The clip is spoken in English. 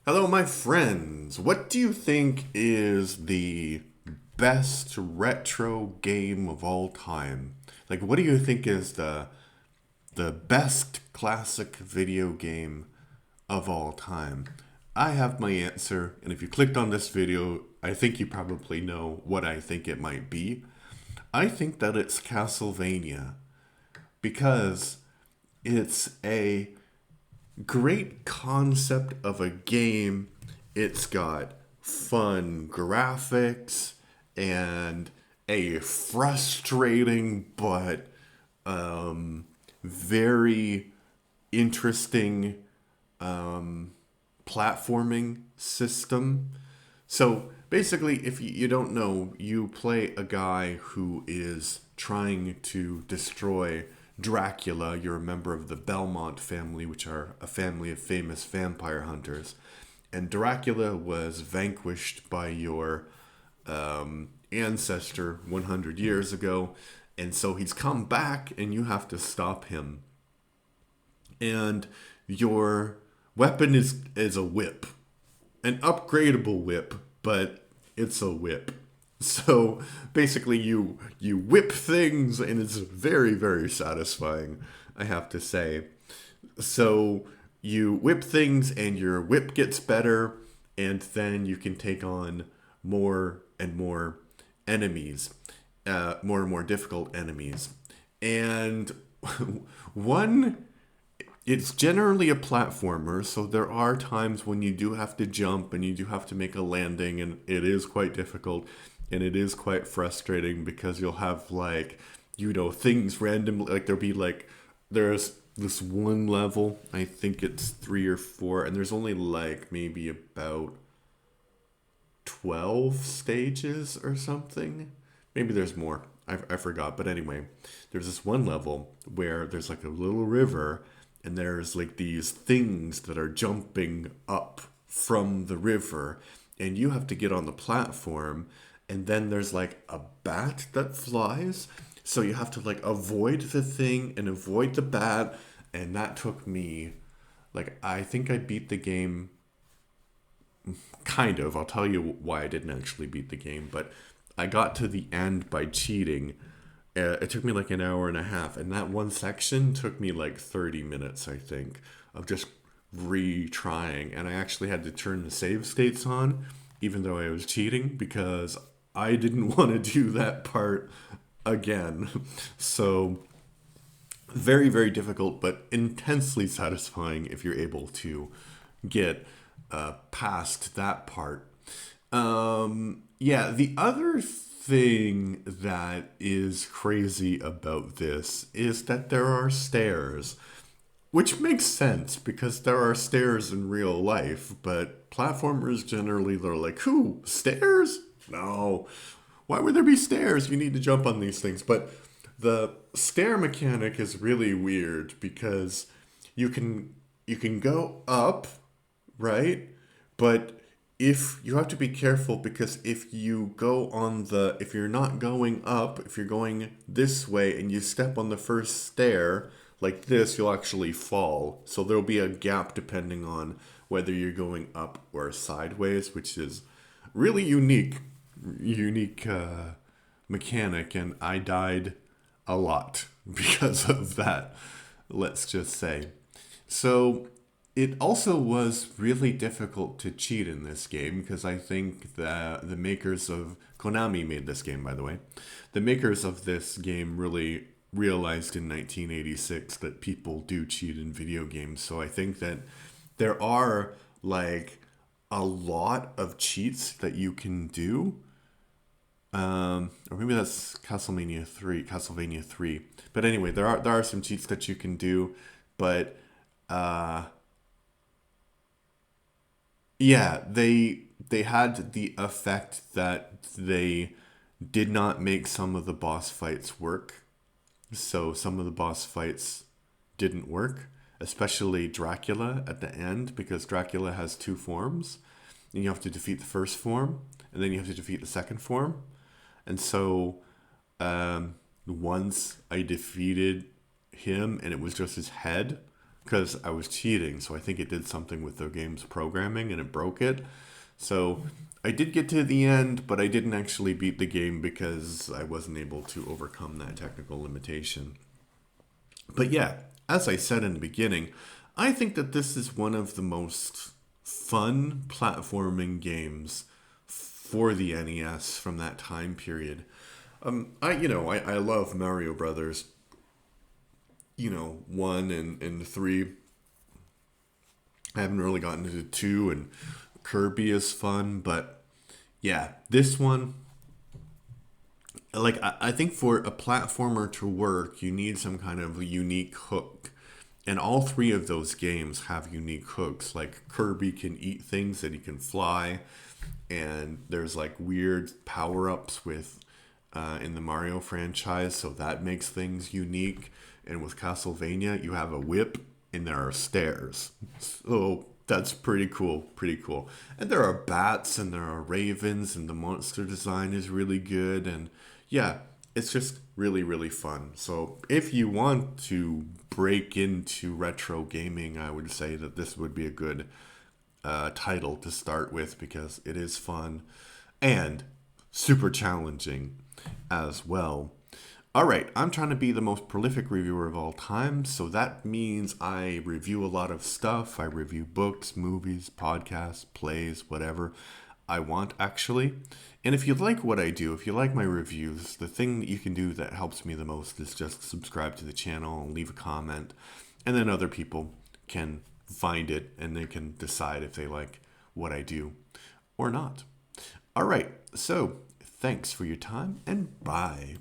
Hello, my friends. What do you think is the best retro game of all time? Like, what do you think is the best classic video game of all time? I have my answer, and if you clicked on this video, I think you probably know what I think it might be. I think that it's Castlevania because it's a great concept of a game. It's got fun graphics and a frustrating but very interesting platforming system. So basically, if you don't know, you play a guy who is trying to destroy Dracula. You're a member of the Belmont family, which are a family of famous vampire hunters. And Dracula was vanquished by your ancestor 100 years ago. And so he's come back, and you have to stop him. And your weapon is a whip, an upgradable whip, but it's a whip. So basically, you whip things, and it's very satisfying, I have to say. So you whip things, and your whip gets better, and then you can take on more and more enemies, more and more difficult enemies. And one it's generally a platformer, so there are times when you do have to jump and you do have to make a landing, and it is quite difficult and it is quite frustrating because you'll have things randomly, like there's this one level, I think it's 3 or 4, and there's only like maybe about 12 stages or something. Maybe there's more. I forgot. But anyway, there's this one level where there's like a little river, and there's like these things that are jumping up from the river, and you have to get on the platform, and then there's like a bat that flies. So you have to like avoid the thing and avoid the bat, and that took me like I think I beat the game kind of. I'll tell you why I didn't actually beat the game, but I got to the end by cheating. It took me like an hour and a half, and that one section took me like 30 minutes, I think, of just retrying. And I actually had to turn the save states on, even though I was cheating, because I didn't want to do that part again. So, very difficult, but intensely satisfying if you're able to get past that part. Yeah, the other thing that is crazy about this is that there are stairs, which makes sense because there are stairs in real life, but platformers generally they're like, "Who? Stairs? No. Why would there be stairs? You need to jump on these things." But the stair mechanic is really weird because you can you can go up, right? But if you have to be careful because if you're not going up, if you're going this way and you step on the first stair like this, you'll actually fall. So there'll be a gap depending on whether you're going up or sideways, which is really unique mechanic, and I died a lot because of that. Let's just say. So it also was really difficult to cheat in this game because I think that the makers of Konami made this game, by the way. The makers of this game really realized in 1986 that people do cheat in video games. So I think that there are like a lot of cheats that you can do. Or maybe that's Castlevania 3. But anyway, there are some cheats that you can do, but uh yeah, they had the effect that they did not make some of the boss fights work. So some of the boss fights didn't work, especially Dracula at the end, because Dracula has two forms. And you have to defeat the first form, and then you have to defeat the second form. And so once I defeated him, and it was just his head because I was cheating. So I think it did something with the game's programming and it broke it. So I did get to the end, but I didn't actually beat the game because I wasn't able to overcome that technical limitation. But yeah, as I said in the beginning, I think that this is one of the most fun platforming games for the NES from that time period. I love Mario Brothers. 1 and 3. I haven't really gotten into 2, and Kirby is fun, but yeah, this one, like I think for a platformer to work, you need some kind of unique hook. And all three of those games have unique hooks. Like Kirby can eat things and he can fly, and there's like weird power ups with in the Mario franchise, so that makes things unique. And with Castlevania, you have a whip and there are stairs, so that's pretty cool. Pretty cool. And there are bats and there are ravens, and the monster design is really good. And yeah, it's just really, really fun. So if you want to break into retro gaming, I would say that this would be a good title to start with because it is fun and super challenging as well. All right, I'm trying to be the most prolific reviewer of all time, so that means I review a lot of stuff. I review books, movies, podcasts, plays, whatever I want, actually. And if you like what I do, if you like my reviews, the thing that you can do that helps me the most is just subscribe to the channel and leave a comment, and then other people can find it and they can decide if they like what I do or not. All right, so thanks for your time and bye.